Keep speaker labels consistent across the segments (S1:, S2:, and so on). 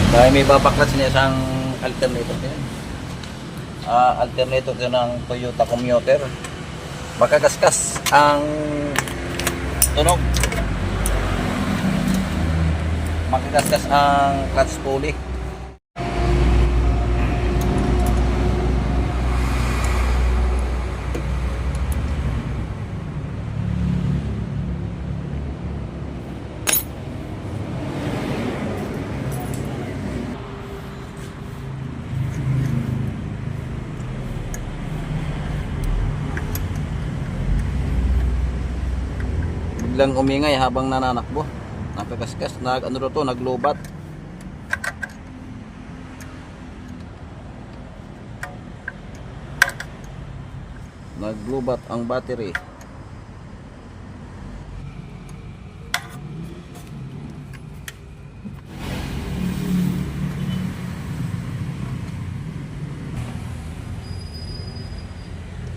S1: Dahil may babaklas niya isang alternator din. Alternator din ng Toyota Commuter. Makagaskas ang tunog. Makagaskas ang clutch pulley. Biglang umingay habang nananakbo. Nakagaskas, naglobat. Naglobat ang battery.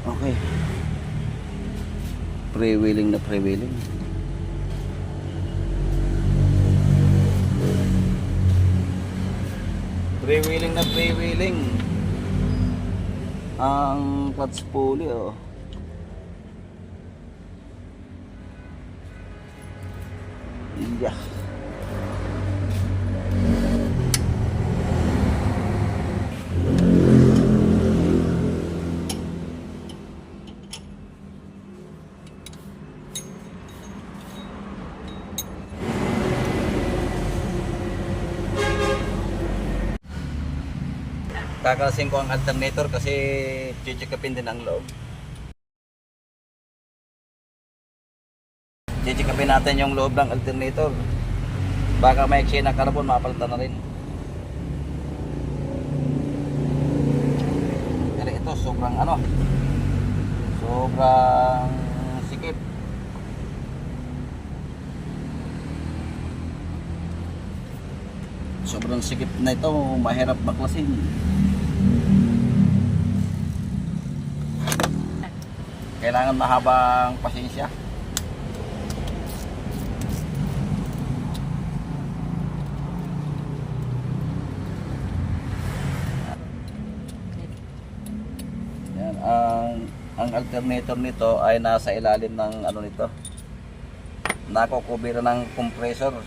S1: Okay. Pre-wheeling na pre-wheeling. Pre-wheeling na pre-wheeling. Ang clutch pulley oh. Yeah. Kakalasin ko ang alternator kasi chichikapin din ang loob. Chichikapin natin yung loob ng alternator. Baka may eksena carbon, mapalitan na rin. Pero ito sobrang sobrang sikip. Sobrang sikip na ito, mahirap baklasin. Kailangan mahabang pasensya. Yan, ang alternator nito ay nasa ilalim ng nito. Nakukubira ng compressor.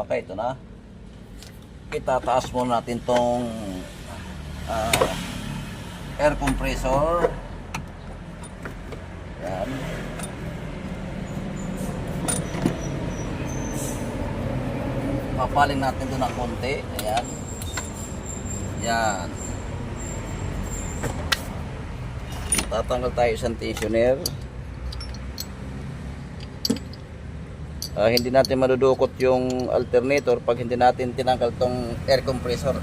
S1: Okay, ito na. Itataas muna natin tong air compressor. Yan. Papaling natin doon ng konti. Ayan. Yan. Tatanggal tayo isang tensioner. Hindi natin madudukot yung alternator pag hindi natin tinanggal tong air compressor.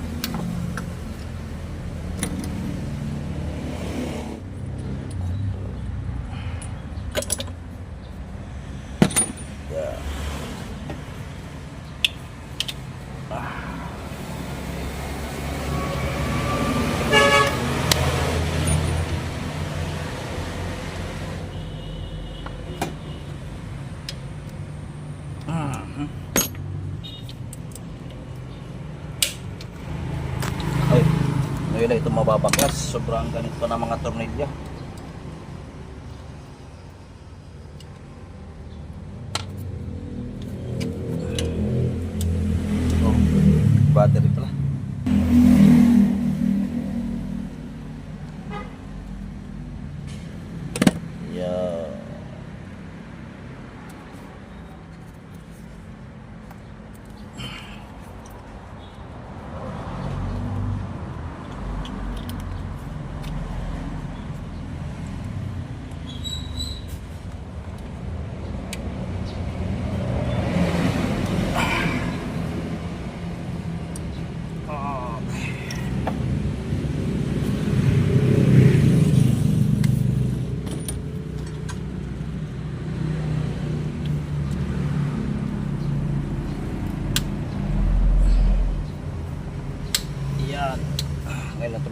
S1: Yeah. Ay, ngayon na ito mababaklas. Sobrang ganito pa ng mga tornilyo. Oh, battery pala. Yeah.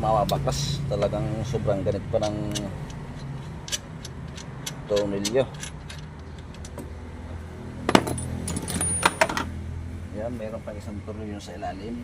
S1: mababaklas. Talagang sobrang ganit pa ng tornilyo. Yan, meron pang isang tornilyo sa ilalim.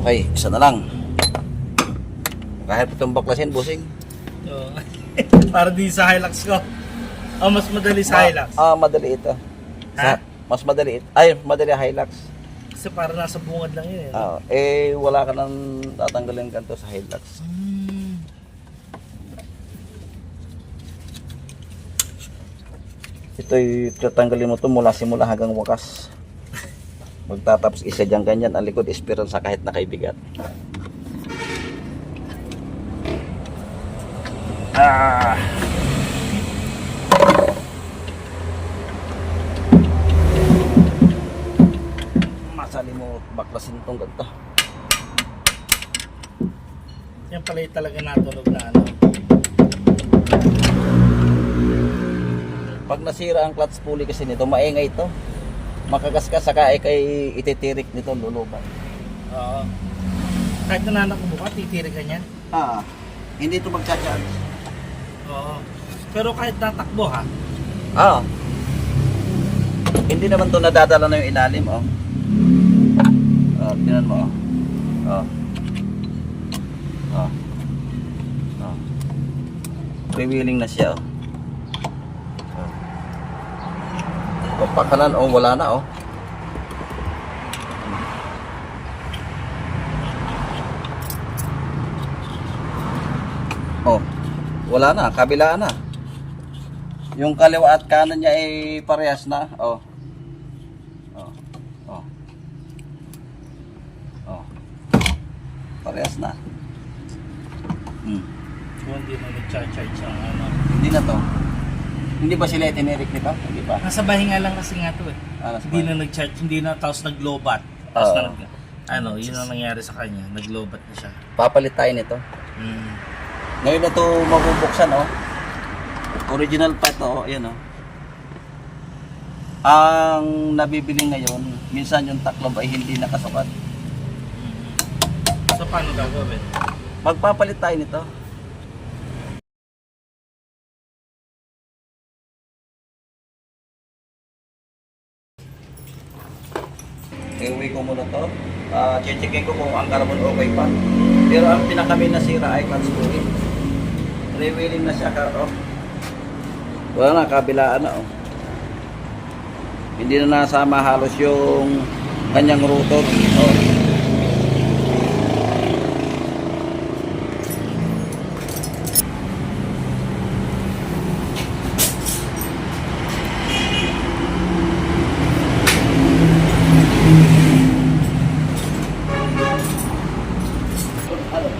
S1: Okay, isa na lang. Kahit itong baklasin, busing.
S2: Oo. Para di sa Hilux ko. Oh, mas madali sa Hilux.
S1: Madali ito.
S2: Ha?
S1: Mas madali ito. Ay, madali Hilux.
S2: Kasi para nasa bungad lang yun
S1: Wala ka nang tatanggalin ganito sa Hilux. Ito'y tatanggalin mo to mula simula hanggang wakas. Magtatapos isa dyan ganyan, ang likod espiral sa kahit na kaibigat. Masali mo baklasin itong ganito.
S2: Yan pala yung talaga natunog na ano.
S1: Pag nasira ang clutch pulley kasi nito, maingay ito. Makagaskas saka kay ititirik nito luluban.
S2: Oo. Kahit nananak mo ka, titirik ka niyan?
S1: Hindi ito magcha-charge.
S2: Oo. Pero kahit tatakbo ha?
S1: Hindi naman ito nadadala na yung ilalim, tingnan mo, Freewheeling na siya, Pakanan, wala na, wala na, kabila na. Yung kaliwa at kanan niya ay parehas na, parehas na.
S2: Kung hindi na nag-charge ang ano.
S1: Hindi na to. Hindi ba sila itinirik nito? Hindi ba?
S2: Nasa bahinga lang kasi nga to
S1: Nasa
S2: Hindi na nag-charge, hindi na, tapos nag-lobat. Tapos yun ang nangyari sa kanya, nag-lobat na siya.
S1: Papalit tayo nito. Ngayon na ito mabubuksan, Original pa ito, ayan, Ang nabibili ngayon, minsan yung taklob ay hindi nakasukat.
S2: So paano gagawin?
S1: Magpapalit tayo nito. I-uwi ko muna to. Checkin ko kung ang carbon okay pa. Pero ang pinaka-main nasira ay clutch pulley. Freewheeling na siya, wala na, kabilaan na, Hindi na nasama halos yung kanyang rotor,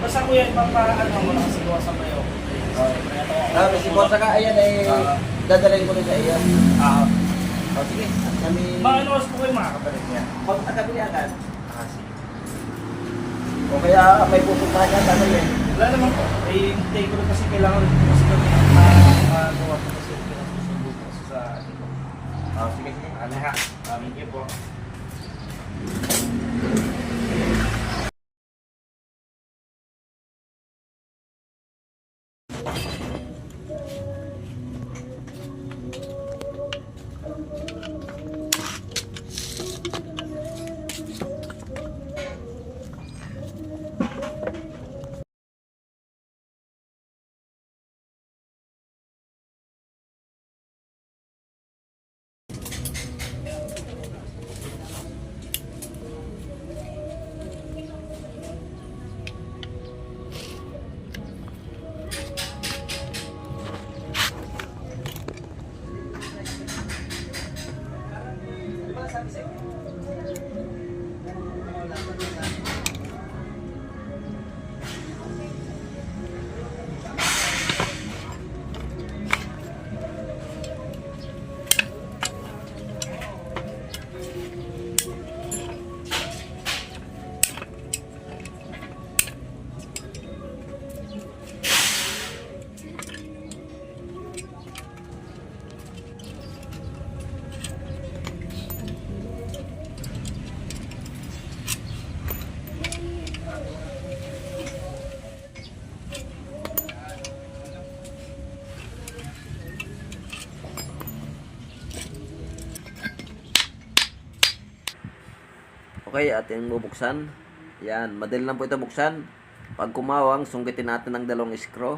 S2: Basta kuya, ipapaano mo lang kasi gawa sa bayo.
S1: si boss saka ayan dadalhin ko rin sa iyo. Sige, kami
S2: Mga ano oras po kayo makakabalik niya?
S1: magkakabili agad.
S2: Sige.
S1: O kaya may pupuntahan niya, dadalhin.
S2: Wala naman po. Take ko rin kasi kailangan rin po kasi kami magawa po kasi pinasusunod kasi sa atin.
S1: Sige.
S2: Ano ha? Thank you po.
S1: Okay, ating bubuksan. Yan, madali lang po ito buksan. Pag kumawang, sungkitin natin ng dalawang screw.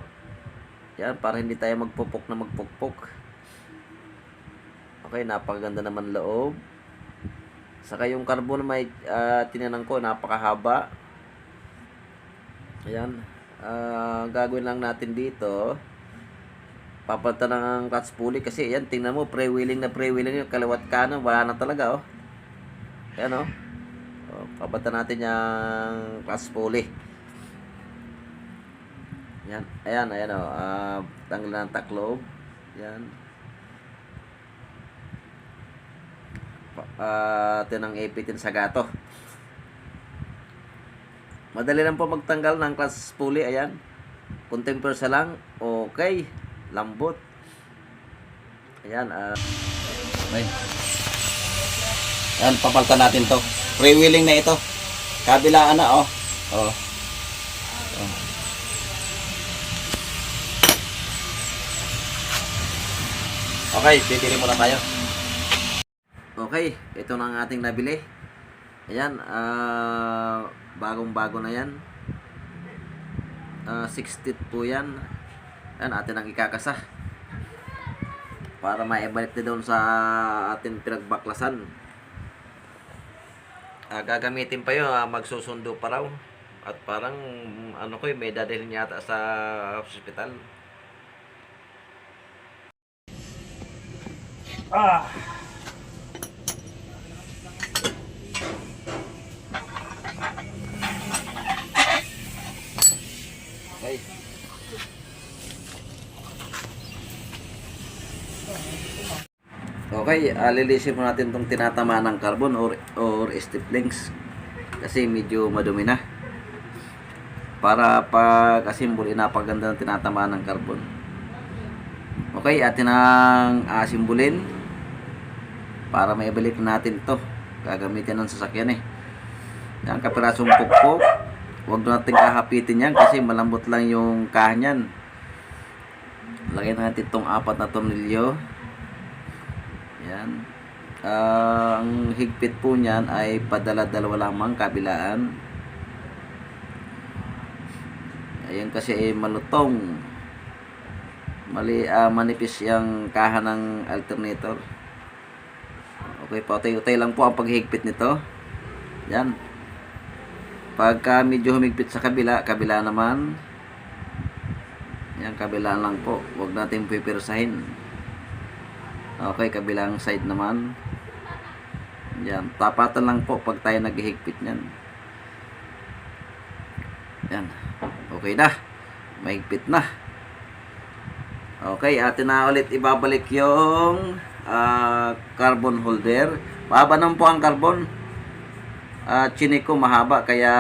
S1: Yan, para hindi tayo magpupok na magpukpok. Okay, napakaganda naman loob. Saka yung carbon may tinanan ko, napakahaba. Ayan. Gagawin lang natin dito. Papalitan ng clutch pulley kasi yan, tingnan mo, pre-wheeling na pre-wheeling yung kaliwat kanan, wala na talaga oh. Ayan oh. Papalitan natin yung clutch pulley. Yan, ayan oh. Tanggalan ng taklob. Yan. Tinang ipitin sa gato. Madali lang po magtanggal ng clutch pulley. Ayan. Kunting persa lang. Okay. Lambot. Ayan. Okay. Ayan, papalitan natin to. Freewheeling na ito. Kabilaan na oh. Oh. Oh. Okay, pipili muna tayo. Okay, ito na ang ating nabili. Ayan, bagong-bago na yan. 60 po yan. Ayan, atin ang ikakasa. Para maibalik na doon sa ating pinagbaklasan. Gagamitin pa yun, magsusundo pa raw. At parang, ano ko may dadalhin yata sa hospital.
S2: Ah!
S1: Okay. Okay, lilisin mo natin itong tinatama ng carbon or step links kasi medyo madumi na. Para pag-assemble, napaganda ng tinatama ng carbon. Okay, atin ang asimbulin para maibalik natin ito. Gagamitin ng sasakyan eh. Yan, kapirasong pukpok. Huwag natin kahapitin yan kasi malambot lang yung kahan yan. Lagyan natin itong 4 na tornilyo. Yan. Ang higpit po niyan ay padala-dalawa lamang kabilaan. Ayan kasi ay malutong. Manipis yung kahan ng alternator. Okay, patay-utay lang po ang paghigpit nito. Yan. Pagka medyo humigpit sa kabila naman. Yan, kabila lang po. Huwag natin pipirsahin. Okay, kabilang side naman. Yan, tapatan lang po pag tayo naghihigpit niyan. Yan. Okay na. Mahigpit na. Okay, atin na ulit ibabalik yung carbon holder. Mahaba naman po ang carbon. Chinik ko mahaba kaya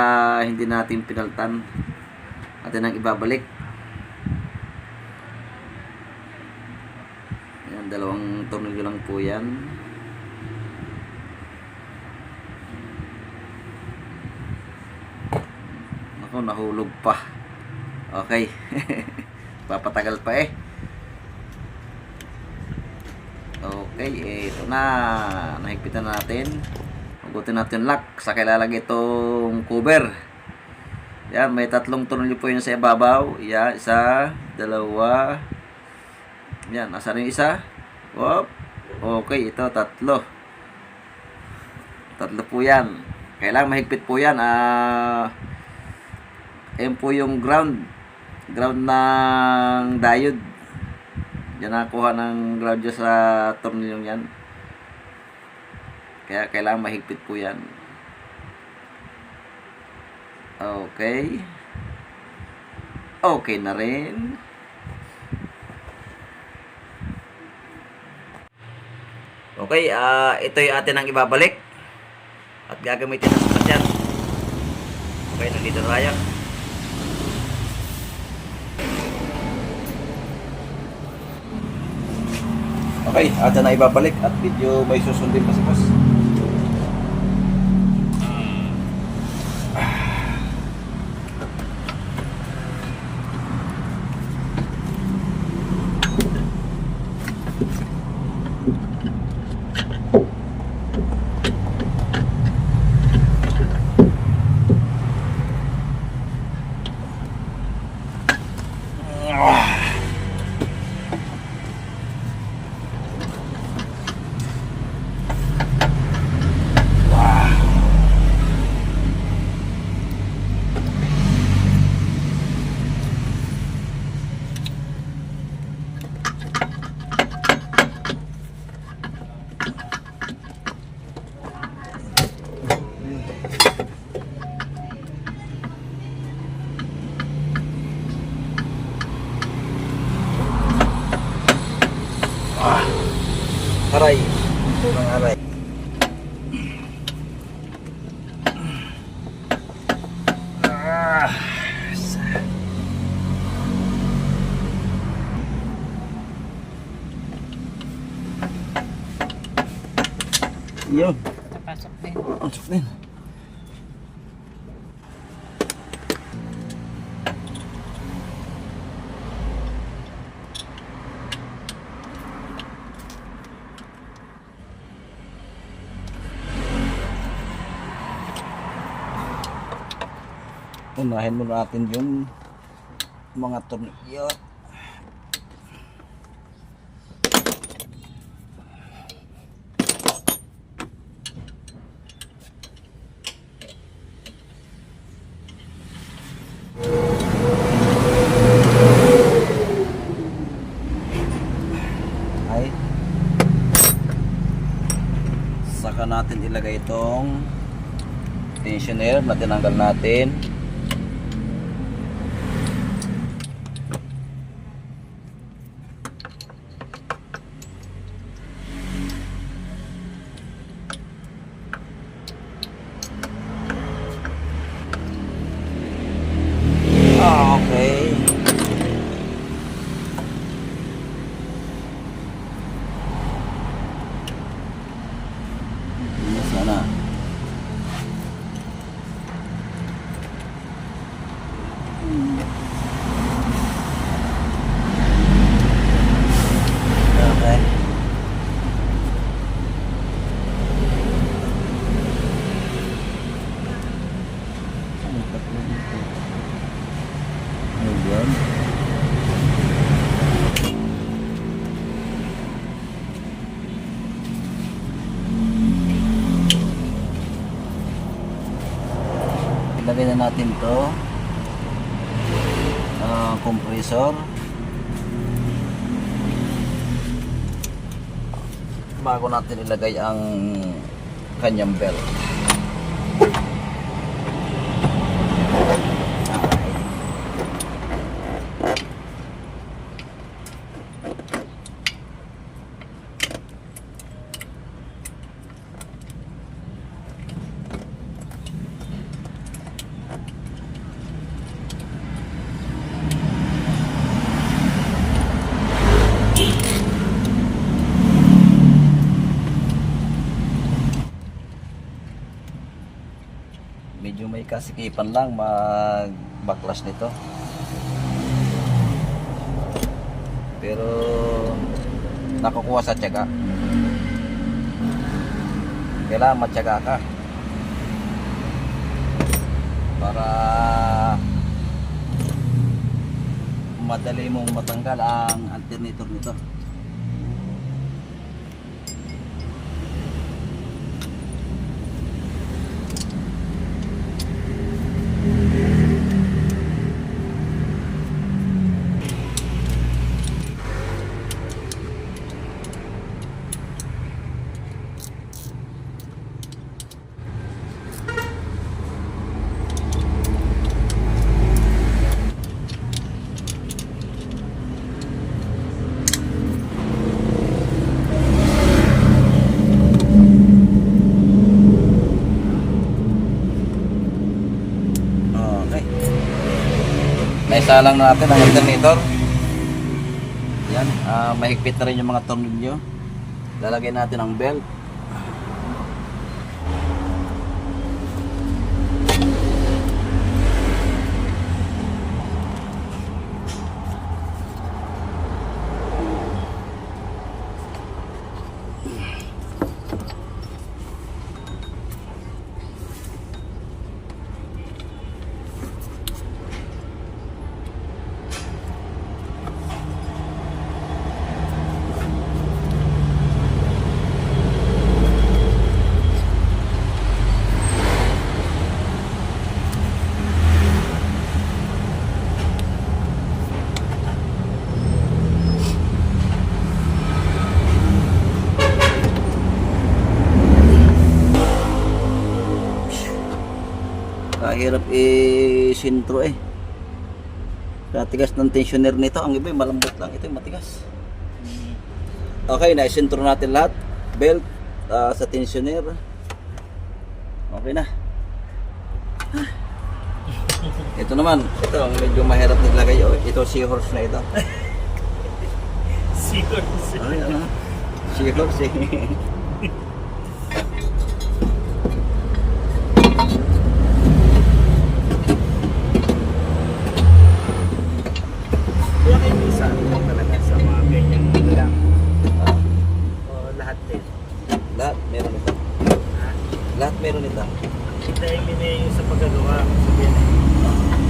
S1: hindi natin pinaltan. Atin nang ibabalik. Yan, 2 tornilyo lang po yan. Ako, nahulog pa. Okay. Papatagal pa eh. Okay, ito na. Nahigpitan natin. Hugutin natin lock. Saka ilalagay itong cover. Yan, may 3 tornilyo po yun sa ibabaw. Yan, 1, 2. Yan, nasa rin isa. Whoop. Okay, ito 3. 3 po yan. Kailangan mahigpit po yan. Ayan po yung ground ng diode. Yan nakuha ng ground dyan sa tornilyong yan. Kaya kailangan mahigpit po yan. Okay. Okay na rin. Okay, ito yung atin ang ibabalik. At gagamitin ng sasakyan. Okay, nandito tayo. Okay, atin na ibabalik at video may susundin pa si boss. aray. Unang aray. Ah. Yun.
S3: Napasok din.
S1: Pasok din. Unahin mo natin yung mga tornilyo. Ay. Saka natin ilagay itong tensioner na tinanggal natin. Okay. Ini sana. Okay. Ayan. Ilagay na natin to compressor bago natin ilagay ang kanyang belt. Medyo may kasikipan lang mag-backlash nito. Pero nakukuha sa tiyaga. Kailangan matyaga ka para madali mong matanggal ang alternator nito. Naisalang natin ang alternator. Yan, mahigpit na rin yung mga tornilyo. Lalagay natin ang belt. Kahirap i-sintro eh. Katigas ng tensioner nito. Ang iba malambot lang. Ito yung matigas. Okay, na-sintro natin lahat. belt sa tensioner. Okay na. Ito naman, ito ang medyo mahirap niglagay. Oh. Ito seahorse na ito.
S2: Siguro.
S1: Ay, ano? Seahorse eh.
S2: Kaya kayo isa talaga sa mga ganyan lang.
S1: Ah,
S2: O lahat din.
S1: lahat meron ito.
S2: Ha?
S1: Lahat meron ito.
S2: Dahil yung sa paggagawa. Sabihin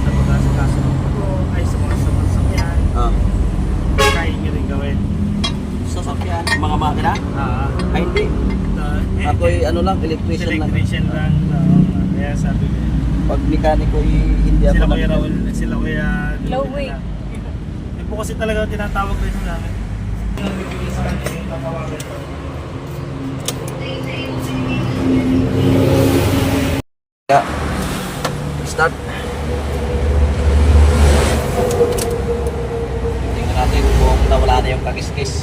S2: sa pag-asakaso ng pagko, ay sa mga sasakyan.
S1: Ah.
S2: Kaya nyo rin gawin.
S1: Sasakyan, mga makina?
S2: Ah.
S1: Ay, hindi. Ako'y ano lang, electrician lang.
S2: Electrician lang. Oo nga. Kaya sabi ko.
S1: Pag mekaniko, hindi ako
S2: Sila kuya
S1: lang.
S2: Raul, sila kuya...
S3: Lowy.
S2: Yung po kasi talaga tinatawag rin namin. Yung nag-iisa yung tatawagan ko.
S1: Yeah. Start. Tingnan natin kung nawala na yung kakiskis.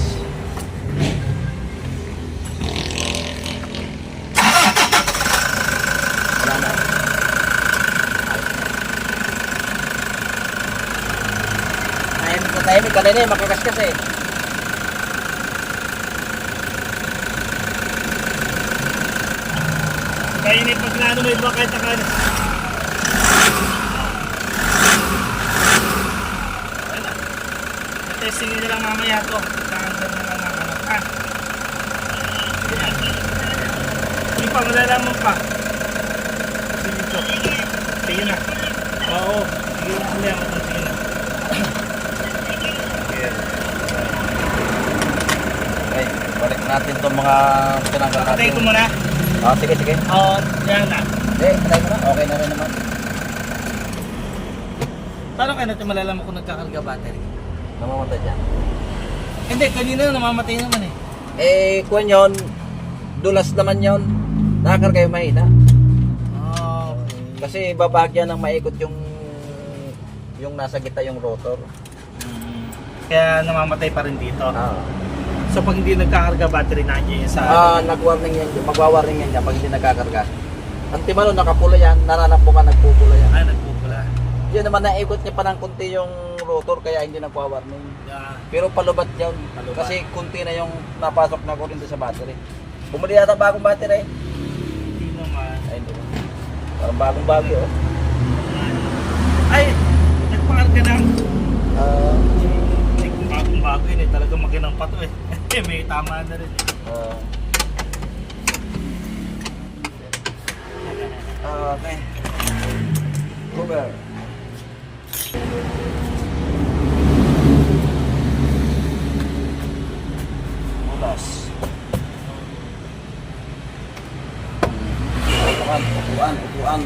S1: Wala na. Tahimik ka din eh, makakaskas eh.
S2: Kaya yun pag naano may iba kahit naka... Testing nyo lang mamaya to. Kakansel na lang ang anak. Ha? Yan. Hindi pa, malalaman pa. Sige to. Sige na. Oo. Sige na ulit ako. Sige na.
S1: Okay, balik natin itong mga pinanggal
S2: Patay
S1: natin.
S2: ko muna.
S1: Ah, sige, sige.
S2: Oo. Yan na.
S1: Patay mo na. Okay na rin naman.
S2: Paano kayo natin malalaman kung nagkakarga battery?
S1: Namamatay dyan.
S2: Hindi, kanina namamatay naman eh.
S1: Kung yun, dulas naman yun. Nakakarga yung mahina.
S2: Oh,
S1: Kasi babahagyan ng maikot yung nasa gitna yung rotor.
S2: Kaya namamatay pa rin dito.
S1: Ah.
S2: So pag hindi nagkakarga battery nandiyan yung sa...
S1: Nag-warning yan, magwa-warning yan dyan pag hindi nagkakarga. Ang timalo nakapula yan, nananapukan nagpupula yan.
S2: Ah, nagpupula.
S1: Yun naman naikot niya pa ng kunti yung rotor kaya hindi nagwa-warning.
S2: Yeah.
S1: Pero palubat yun.
S2: Palubat.
S1: Kasi kunti na yung napasok na kuryente sa battery. Bumili yata bagong battery.
S2: Hindi naman.
S1: Ay, hindi. Parang bagong bagyo. Oh.
S2: Ay! Nagpakarga na.
S1: Ah,
S2: Hindi kung bagong-bago yun eh. Talagang makinang pa to eh. May tama na rin eh.
S1: Okay. Cover. Ulas. Upuan.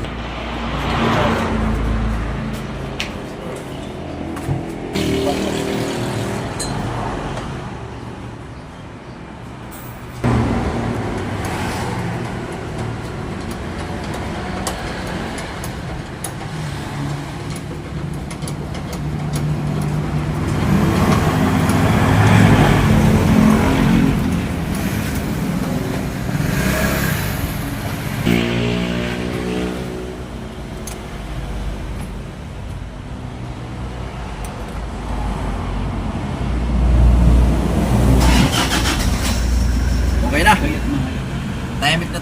S1: Okay na.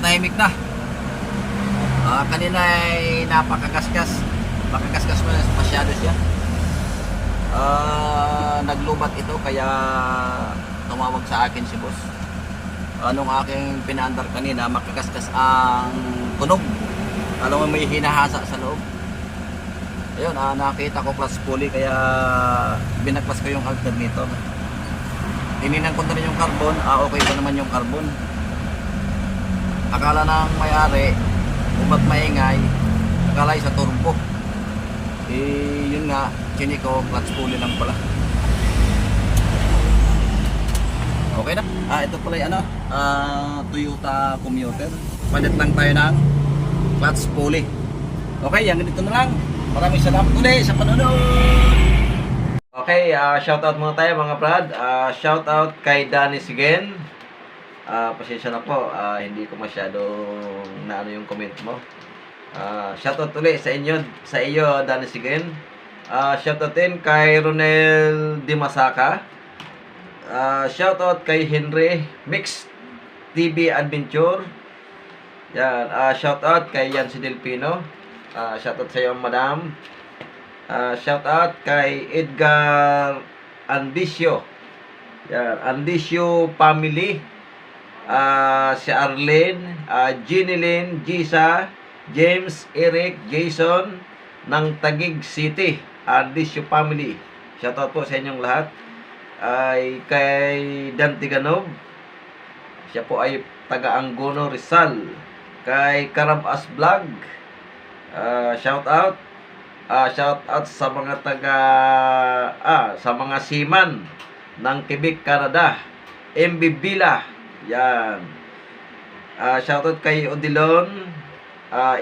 S1: Tahimik na. Kanina ay napakakaskas. Makakaskas mo masyado siya. Naglubat ito kaya tumawag sa akin si boss. Anong aking pinaandar kanina, makakaskas ang tunog. Alam mo may hinahasa sa loob. Ayun, nakita ko plus pulley kaya binaklas ko yung alternator. Tininan ko na rin yung carbon, okay pa naman yung carbon. Akala ng may-ari, umat maingay, akala sa turbo. Yun nga, chiniko, clutch pulley lang pala. Okay na. Ito pala yung Toyota Commuter. Palit lang tayo ng clutch pulley. Okay, yan ganito na lang. Maraming salamat ulit sa panonood. Okay, shoutout muna tayo mga brad. Shoutout kay Danny Sigen. Pasensya na po, hindi ko masyadong naano yung comment mo. Shoutout ulit sa iyo, Danny Siguen. Shoutout din kay Ronel Dimasaka. Shoutout kay Henry Mix TV Adventure. Yan, shoutout kay Yancy Delpino. Shoutout sa iyo, madam. Shoutout kay Edgar Andicio. Yan, Andicio family. Si Arlene, Ginilyn, Gisa, James, Eric, Jason ng Taguig City. Andicio family. Shoutout po sa inyong lahat. Ay kay Dante Ganog. Siya po ay taga Angono, Rizal. Kay Karabas Vlog. Shoutout. Shoutout sa mga sa mga seaman ng Quebec, Canada. MB Villa. Yan. Shoutout kay Odilon,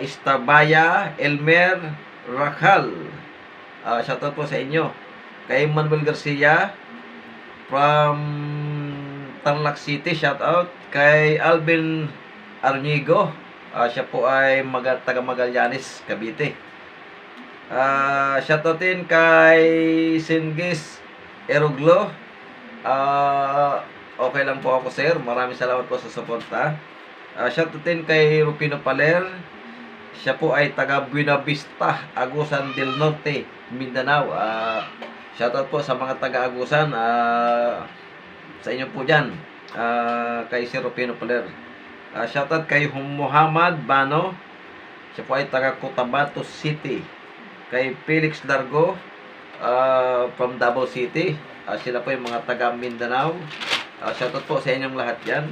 S1: Istabaya, Elmer, Rakhal. Shoutout po sa inyo. Kay Manuel Garcia from Tarlac City, shoutout. Kay Alvin Arnigo, siya po ay taga Magallanes, Cavite. Shoutout din kay Singis Eruglo. Okay lang po ako, sir. Maraming salamat po sa suporta. Shoutout din kay Rufino Paler. Siya po ay taga Buena Vista, Agusan del Norte, Mindanao. Shoutout po sa mga taga Agusan. Sa inyo po dyan. Kay Sir Rufino Paler. Shoutout kay Muhammad Bano. Siya po ay taga Cotabato City. Kay Felix Largo from Davao City. Sila po yung mga taga Mindanao. Shoutout po sa inyong lahat yan.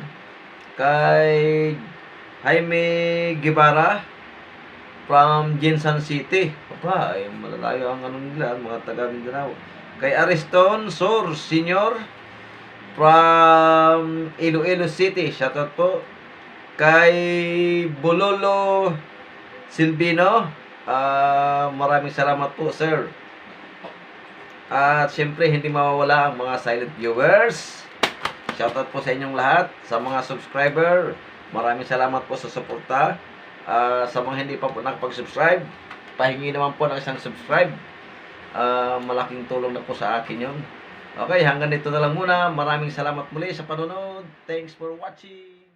S1: Kay Jaime Guevara from Jinsan City. Papa, ay malalayo ang nila, mga taga Mindanao. Kay Ariston Sor Senior from Iloilo City. Shoutout po. Kay Bololo Silvino. Maraming salamat po, sir. At syempre, hindi mawawala ang mga silent viewers. Shoutout po sa inyong lahat. Sa mga subscriber, maraming salamat po sa suporta. Sa mga hindi pa po nakapag-subscribe, pahingi naman po ng isang subscribe. Malaking tulong na po sa akin yun. Okay, hanggang dito na lang muna. Maraming salamat muli sa panonood. Thanks for watching.